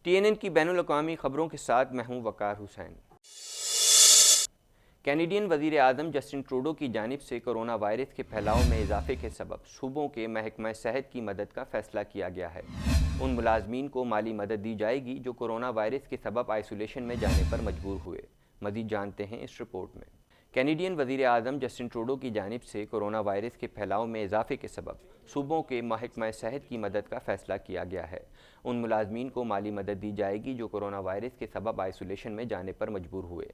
TNN کی بین الاقوامی خبروں کے ساتھ میں ہوں وقار حسین۔ کینیڈین وزیر اعظم جسٹن ٹروڈو کی جانب سے کرونا وائرس کے پھیلاؤ میں اضافے کے سبب صوبوں کے محکمہ صحت کی مدد کا فیصلہ کیا گیا ہے۔ ان ملازمین کو مالی مدد دی جائے گی جو کرونا وائرس کے سبب آئسولیشن میں جانے پر مجبور ہوئے۔ مزید جانتے ہیں اس رپورٹ میں۔ کینیڈین وزیر اعظم جسٹن ٹروڈو کی جانب سے کرونا وائرس کے پھیلاؤ میں اضافے کے سبب صوبوں کے محکمہ صحت کی مدد کا فیصلہ کیا گیا ہے۔ ان ملازمین کو مالی مدد دی جائے گی جو کرونا وائرس کے سبب آئسولیشن میں جانے پر مجبور ہوئے۔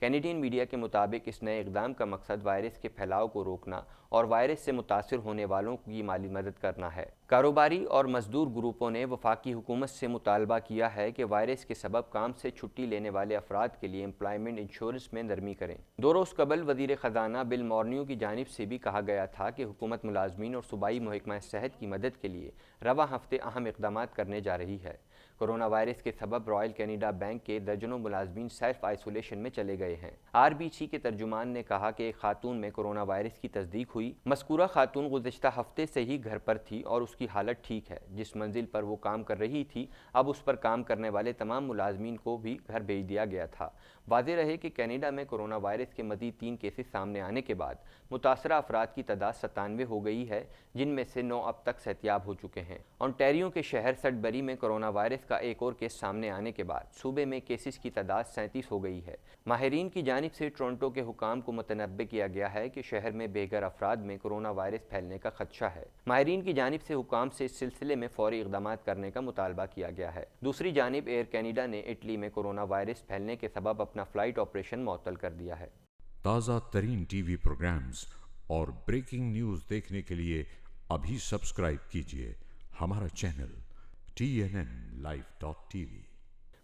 کینیڈین میڈیا کے مطابق اس نئے اقدام کا مقصد وائرس کے پھیلاؤ کو روکنا اور وائرس سے متاثر ہونے والوں کی مالی مدد کرنا ہے۔ کاروباری اور مزدور گروپوں نے وفاقی حکومت سے مطالبہ کیا ہے کہ وائرس کے سبب کام سے چھٹی لینے والے افراد کے لیے امپلائمنٹ انشورنس میں نرمی کریں۔ 2 روز قبل وزیر خزانہ بل مورنیو کی جانب سے بھی کہا گیا تھا کہ حکومت ملازمین اور صوبائی محکمہ صحت کی مدد کے لیے رواں ہفتے اہم اقدامات کرنے جا رہی ہے۔ کرونا وائرس کے سبب رائل کینیڈا بینک کے درجنوں ملازمین سیلف آئسولیشن میں چلے گئے ہیں۔ RBC کے ترجمان نے کہا کہ ایک خاتون میں کرونا وائرس کی تصدیق ہوئی۔ مذکورہ خاتون گزشتہ ہفتے سے ہی گھر پر تھی اور اس کی حالت ٹھیک ہے۔ جس منزل پر وہ کام کر رہی تھی اب اس پر کام کرنے والے تمام ملازمین کو بھی گھر بھیج دیا گیا تھا۔ واضح رہے کہ کینیڈا میں کرونا وائرس کے مزید 3 کیسز سامنے آنے کے بعد متاثرہ افراد کی تعداد 97 ہو گئی ہے، جن میں سے 9 اب تک صحتیاب ہو چکے ہیں۔ اونٹیریو کے شہر سڈبری میں کرونا وائرس کا ایک اور کیس سامنے آنے کے بعد صوبے میں کیسز کی تعداد 37 ہو گئی ہے۔ ماہرین کی جانب سے ٹورنٹو کے حکام کو متنبہ کیا گیا ہے کہ شہر میں بے گھر افراد میں کرونا وائرس پھیلنے کا خدشہ ہے۔ ماہرین کی جانب سے حکام سے اس سلسلے میں فوری اقدامات کرنے کا مطالبہ کیا گیا ہے۔ دوسری جانب ایئر کینیڈا نے اٹلی میں کرونا وائرس پھیلنے کے سبب اپنا فلائٹ آپریشن معطل کر دیا ہے۔ تازہ ترین ٹی وی پروگرامز اور بریکنگ نیوز دیکھنے کے لیے ابھی سبسکرائب کیجیے ہمارا چینل TNNLive.tv۔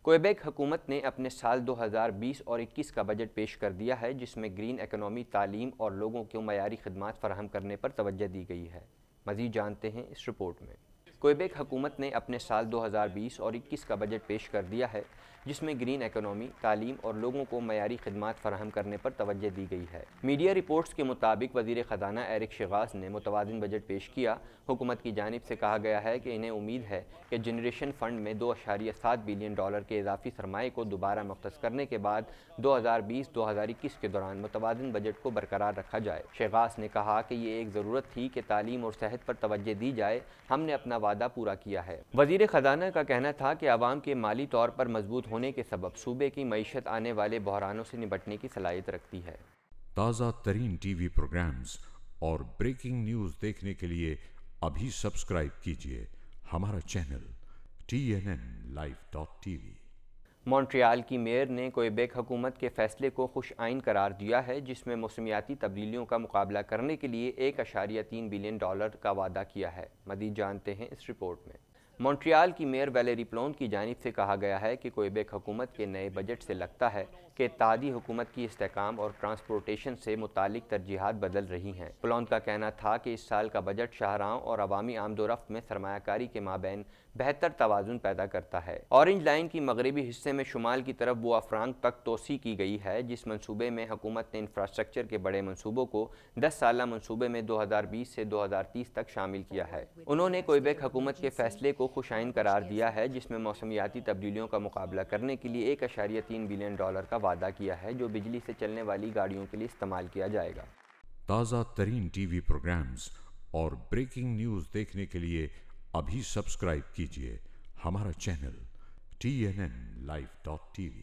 کوئیبیک حکومت نے اپنے سال 2020 اور 21 کا بجٹ پیش کر دیا ہے، جس میں گرین اکانومی، تعلیم اور لوگوں کو معیاری خدمات فراہم کرنے پر توجہ دی گئی ہے۔ مزید جانتے ہیں اس رپورٹ میں۔ کوئیبیک حکومت نے اپنے سال 2020 اور 21 کا بجٹ پیش کر دیا ہے، جس میں گرین اکانومی، تعلیم اور لوگوں کو معیاری خدمات فراہم کرنے پر توجہ دی گئی ہے۔ میڈیا رپورٹس کے مطابق وزیر خزانہ ایرک شیغاس نے متوازن بجٹ پیش کیا۔ حکومت کی جانب سے کہا گیا ہے کہ انہیں امید ہے کہ جنریشن فنڈ میں $2.7 بلین کے اضافی سرمایے کو دوبارہ مختص کرنے کے بعد 2020-2021 کے دوران متوازن بجٹ کو برقرار رکھا جائے۔ شیغاس نے کہا کہ یہ ایک ضرورت تھی کہ تعلیم اور صحت پر توجہ دی جائے، ہم نے اپنا وعدہ پورا کیا ہے۔ وزیر خزانہ کا کہنا تھا کہ عوام کے مالی طور پر مضبوط ہونے کے سبب صوبے کی معیشت آنے والے بحرانوں سے نمٹنے کی صلاحیت رکھتی ہے۔ تازہ ترین ٹی وی پروگرامز اور بریکنگ نیوز دیکھنے کے لیے ابھی سبسکرائب کیجیے ہمارا چینل TNNLive.tv۔ مونٹریال کی میئر نے کوئیبیک حکومت کے فیصلے کو خوش آئین قرار دیا ہے، جس میں موسمیاتی تبدیلیوں کا مقابلہ کرنے کے لیے $1.3 بلین کا وعدہ کیا ہے۔ مزید جانتے ہیں اس رپورٹ میں۔ مونٹریال کی میئر ویلیری پلون کی جانب سے کہا گیا ہے کہ کوئیبیک حکومت کے نئے بجٹ سے لگتا ہے کہ اتحادی حکومت کی استحکام اور ٹرانسپورٹیشن سے متعلق ترجیحات بدل رہی ہیں۔ پلون کا کہنا تھا کہ اس سال کا بجٹ شاہراہوں اور عوامی آمد و رفت میں سرمایہ کاری کے مابین بہتر توازن پیدا کرتا ہے۔ اورنج لائن کی مغربی حصے میں شمال کی طرف بوا فرانک تک توسیع کی گئی ہے، جس منصوبے میں حکومت نے انفراسٹرکچر کے بڑے منصوبوں کو 10 سالہ منصوبے میں 2020 سے 2030 تک شامل کیا ہے۔ انہوں نے کوئیبیک حکومت کے فیصلے کو خوش آئین قرار دیا ہے، جس میں موسمیاتی تبدیلیوں کا مقابلہ کرنے کے لیے $1.3 بلین کا وعدہ کیا ہے، جو بجلی سے چلنے والی گاڑیوں کے لیے استعمال کیا جائے گا۔ تازہ ترین ٹی وی پروگرامز اور بریکنگ نیوز دیکھنے کے لیے ابھی سبسکرائب کیجیے ہمارا چینل TNNLive.tv۔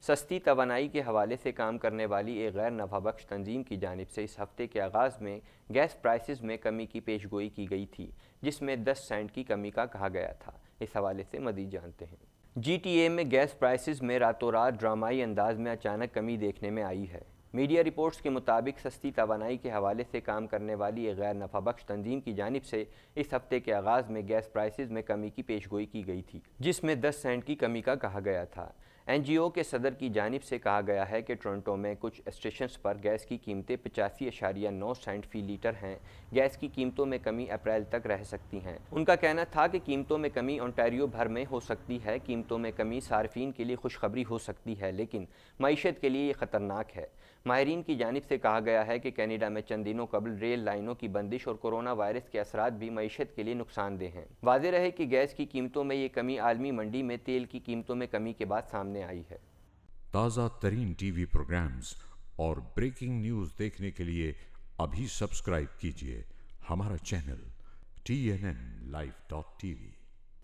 سستی توانائی کے حوالے سے کام کرنے والی ایک غیر نفع بخش تنظیم کی جانب سے اس ہفتے کے آغاز میں گیس پرائسز میں کمی کی پیش گوئی کی گئی تھی، جس میں 10 سینٹ کی کمی کا کہا گیا تھا۔ اس حوالے سے مزید جانتے ہیں۔ GTA میں گیس پرائسز میں راتوں رات ڈرامائی انداز میں اچانک کمی دیکھنے میں آئی ہے۔ میڈیا رپورٹس کے مطابق سستی توانائی کے حوالے سے کام کرنے والی ایک غیر نفع بخش تنظیم کی جانب سے اس ہفتے کے آغاز میں گیس پرائسز میں کمی کی پیش گوئی کی گئی تھی، جس میں 10 سینٹ کی کمی کا کہا گیا تھا۔ NGO کے صدر کی جانب سے کہا گیا ہے کہ ٹورنٹو میں کچھ اسٹیشنز پر گیس کی قیمتیں 85.9 سینٹ فی لیٹر ہیں۔ گیس کی قیمتوں میں کمی اپریل تک رہ سکتی ہیں۔ ان کا کہنا تھا کہ قیمتوں میں کمی اونٹاریو بھر میں ہو سکتی ہے۔ قیمتوں میں کمی صارفین کے لیے خوشخبری ہو سکتی ہے، لیکن معیشت کے لیے یہ خطرناک ہے۔ ماہرین کی جانب سے کہا گیا ہے کہ کینیڈا میں چند دنوں قبل ریل لائنوں کی بندش اور کورونا وائرس کے اثرات بھی معیشت کے لیے نقصان دہ ہیں۔ واضح رہے کہ گیس کی قیمتوں میں یہ کمی عالمی منڈی میں تیل کی قیمتوں میں کمی کے بعد سامنے آئی ہے۔ تازہ ترین ٹی وی پروگرامز اور بریکنگ نیوز دیکھنے کے لیے ابھی سبسکرائب کیجیے ہمارا چینل TNNLive.tv۔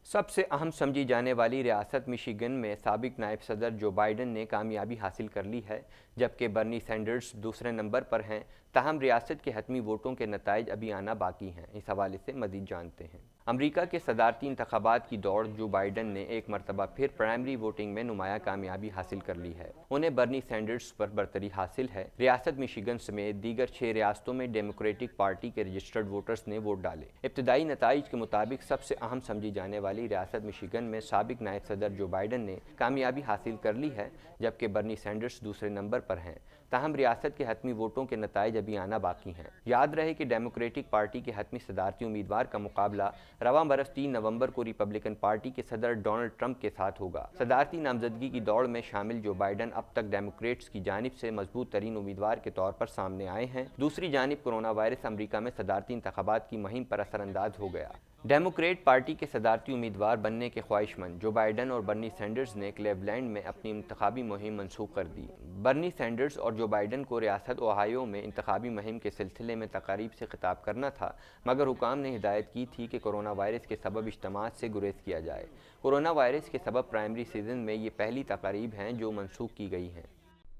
سب سے اہم سمجھی جانے والی ریاست مشیگن میں سابق نائب صدر جو بائیڈن نے کامیابی حاصل کر لی ہے، جبکہ برنی سینڈرز دوسرے نمبر پر ہیں۔ تاہم ریاست کے حتمی ووٹوں کے نتائج ابھی آنا باقی ہیں۔ اس حوالے سے مزید جانتے ہیں۔ امریکہ کے صدارتی انتخابات کی دوڑ جو بائیڈن نے ایک مرتبہ پھر پرائمری ووٹنگ میں نمایاں کامیابی حاصل کر لی ہے۔ انہیں برنی سینڈرز پر برتری حاصل ہے۔ ریاست مشیگن سمیت دیگر 6 ریاستوں میں ڈیموکریٹک پارٹی کے رجسٹرڈ ووٹرز نے ووٹ ڈالے۔ ابتدائی نتائج کے مطابق سب سے اہم سمجھی جانے والی ریاست مشیگن میں سابق نائب صدر جو بائیڈن نے کامیابی حاصل کر لی ہے، جبکہ برنی سینڈرز دوسرے نمبر پر ہیں۔ تاہم ریاست کے حتمی ووٹوں کے نتائج ابھی آنا باقی ہیں۔ یاد رہے کہ ڈیموکریٹک پارٹی کے حتمی صدارتی امیدوار کا مقابلہ رواں برس 3 نومبر کو ریپبلکن پارٹی کے صدر ڈونلڈ ٹرمپ کے ساتھ ہوگا۔ صدارتی نامزدگی کی دوڑ میں شامل جو بائیڈن اب تک ڈیموکریٹس کی جانب سے مضبوط ترین امیدوار کے طور پر سامنے آئے ہیں۔ دوسری جانب کورونا وائرس امریکہ میں صدارتی انتخابات کی مہم پر اثر انداز ہو گیا۔ ڈیموکریٹ پارٹی کے صدارتی امیدوار بننے کے خواہش مند جو بائیڈن اور برنی سینڈرز نے کلیولینڈ میں اپنی انتخابی مہم منسوخ کر دی۔ برنی سینڈرز اور جو بائیڈن کو ریاست اوہایو میں انتخابی مہم کے سلسلے میں تقاریب سے خطاب کرنا تھا، مگر حکام نے ہدایت کی تھی کہ کورونا وائرس کے سبب اجتماعات سے گریز کیا جائے۔ کورونا وائرس کے سبب پرائمری سیزن میں یہ پہلی تقاریب ہیں جو منسوخ کی گئی ہیں۔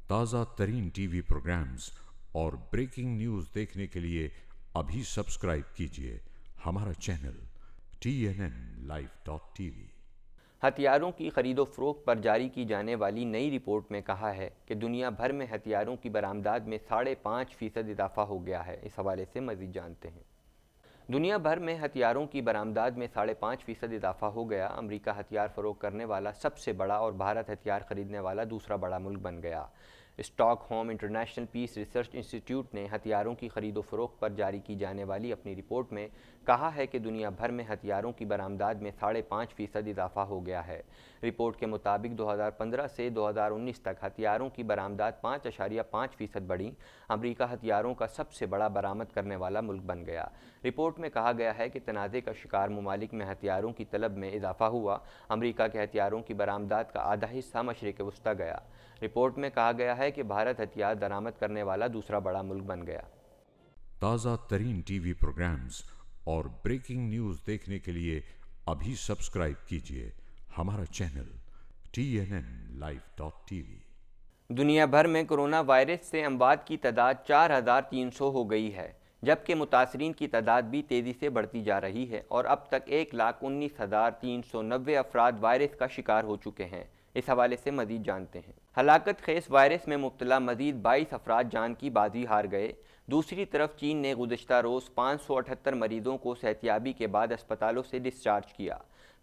تازہ ترین ٹی وی پروگرامز اور بریکنگ نیوز دیکھنے کے لیے ابھی سبسکرائب کیجیے ہمارا چینل TNNLive.tv۔ ہتھیاروں کی خرید و فروخت پر جاری کی جانے والی نئی رپورٹ میں کہا ہے کہ دنیا بھر میں ہتھیاروں کی برآمدات میں 5.5% اضافہ ہو گیا ہے۔ اس حوالے سے مزید جانتے ہیں۔ دنیا بھر میں ہتھیاروں کی برآمدات میں 5.5% اضافہ ہو گیا۔ امریکہ ہتھیار فروخت کرنے والا سب سے بڑا اور بھارت ہتھیار خریدنے والا دوسرا بڑا ملک بن گیا۔ Stock home international peace research انسٹی ٹیوٹ نے ہتھیاروں کی خرید و فروخت پر جاری کی جانے والی اپنی رپورٹ میں کہا ہے کہ دنیا بھر میں ہتھیاروں کی برآمدات میں 5.5% اضافہ ہو گیا ہے۔ رپورٹ کے مطابق 2015 سے 2019 تک ہتھیاروں کی برآمدات 5.5% بڑھیں۔ امریکہ ہتھیاروں کا سب سے بڑا برآمد کرنے والا ملک بن گیا۔ رپورٹ میں کہا گیا ہے کہ تنازع کا شکار ممالک میں ہتھیاروں کی طلب میں اضافہ ہوا۔ امریکہ کے ہتھیاروں کی برآمدات کا آدھا حصہ مشرق وسطیٰ گیا۔ رپورٹ میں کہا گیا ہے کہ بھارت ہتھیار درآمد کرنے والا دوسرا بڑا ملک بن گیا۔ تازہ ترین ٹی وی پروگرامز اور بریکنگ نیوز دیکھنے کے لیے ابھی سبسکرائب کیجیے ہمارا چینل TNNLive.tv۔ دنیا بھر میں کورونا وائرس سے اموات کی تعداد 4,300 ہو گئی ہے، جبکہ متاثرین کی تعداد بھی تیزی سے بڑھتی جا رہی ہے اور اب تک 1,19,390 افراد وائرس کا شکار ہو چکے ہیں۔ اس حوالے سے مزید جانتے ہیں۔ ہلاکت خیز وائرس میں مبتلا مزید 22 افراد جان کی بازی ہار گئے۔ دوسری طرف چین نے گزشتہ روز 578 مریضوں کو صحتیابی کے بعد اسپتالوں سے ڈسچارج کیا۔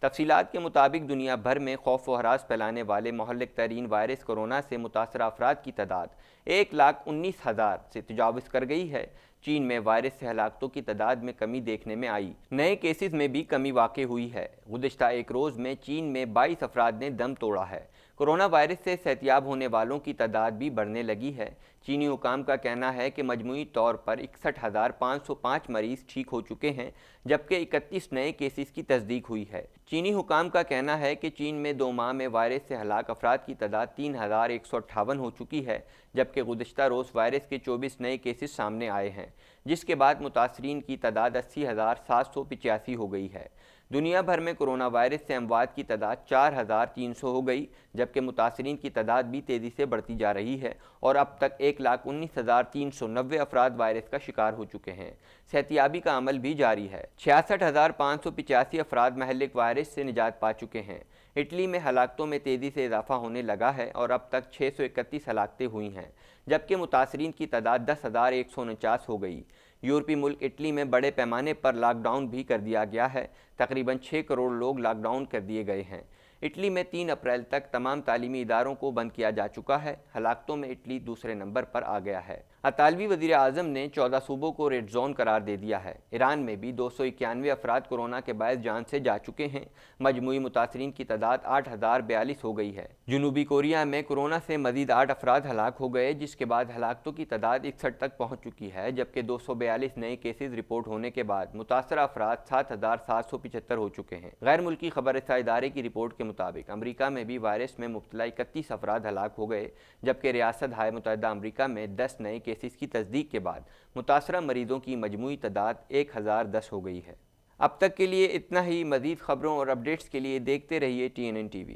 تفصیلات کے مطابق دنیا بھر میں خوف و ہراس پھیلانے والے مہلک ترین وائرس کورونا سے متاثرہ افراد کی تعداد 1,19,000 سے تجاوز کر گئی ہے۔ چین میں وائرس سے ہلاکتوں کی تعداد میں کمی دیکھنے میں آئی۔ نئے کیسز میں بھی کمی واقع ہوئی ہے۔ گزشتہ ایک روز میں چین میں 22 افراد نے دم توڑا ہے۔ کورونا وائرس سے صحتیاب ہونے والوں کی تعداد بھی بڑھنے لگی ہے۔ چینی حکام کا کہنا ہے کہ مجموعی طور پر 61,505 مریض ٹھیک ہو چکے ہیں، جبکہ 31 نئے کیسز کی تصدیق ہوئی ہے۔ چینی حکام کا کہنا ہے کہ چین میں 2 ماہ میں وائرس سے ہلاک افراد کی تعداد 3,158 ہو چکی ہے، جبکہ گزشتہ روز وائرس کے 24 نئے کیسز سامنے آئے ہیں، جس کے بعد متاثرین کی تعداد 80,785 ہو گئی ہے۔ دنیا بھر میں کورونا وائرس سے اموات کی تعداد 4,300 ہو گئی، جبکہ متاثرین کی تعداد بھی تیزی سے بڑھتی جا رہی ہے اور اب تک 1,19,390 افراد وائرس کا شکار ہو چکے ہیں۔ صحتیابی کا عمل بھی جاری ہے۔ 66,585 افراد مہلک وائرس سے نجات پا چکے ہیں۔ اٹلی میں ہلاکتوں میں تیزی سے اضافہ ہونے لگا ہے اور اب تک 631 ہلاکتیں ہوئی ہیں، جبکہ متاثرین کی تعداد 10,149 ہو گئی۔ یورپی ملک اٹلی میں بڑے پیمانے پر لاک ڈاؤن بھی کر دیا گیا ہے۔ تقریباً 6 کروڑ لوگ لاک ڈاؤن کر دیے گئے ہیں۔ اٹلی میں 3 اپریل تک تمام تعلیمی اداروں کو بند کیا جا چکا ہے۔ ہلاکتوں میں اٹلی دوسرے نمبر پر آ گیا ہے۔ اطالوی وزیر اعظم نے 14 صوبوں کو ریڈ زون قرار دے دیا ہے۔ ایران میں بھی 291 افراد کورونا کے باعث جان سے جا چکے ہیں۔ مجموعی متاثرین کی تعداد 8042 ہو گئی ہے۔ جنوبی کوریا میں کورونا سے مزید 8 افراد ہلاک ہو گئے، جس کے بعد ہلاکتوں کی تعداد 61 تک پہنچ چکی ہے، جبکہ 242 نئے کیسز رپورٹ ہونے کے بعد متاثرہ افراد 7775 ہو چکے ہیں۔ غیر ملکی خبر رساں ادارے کی رپورٹ کے مطابق امریکہ میں بھی وائرس میں مبتلا 31 افراد ہلاک ہو گئے، جبکہ ریاست ہائے متحدہ امریکہ میں 10 نئے کیسز کی تصدیق کے بعد متاثرہ مریضوں کی مجموعی تعداد 1010 ہو گئی ہے۔ اب تک کے لیے اتنا ہی۔ مزید خبروں اور اپڈیٹس کے لیے دیکھتے رہیے TNN TV۔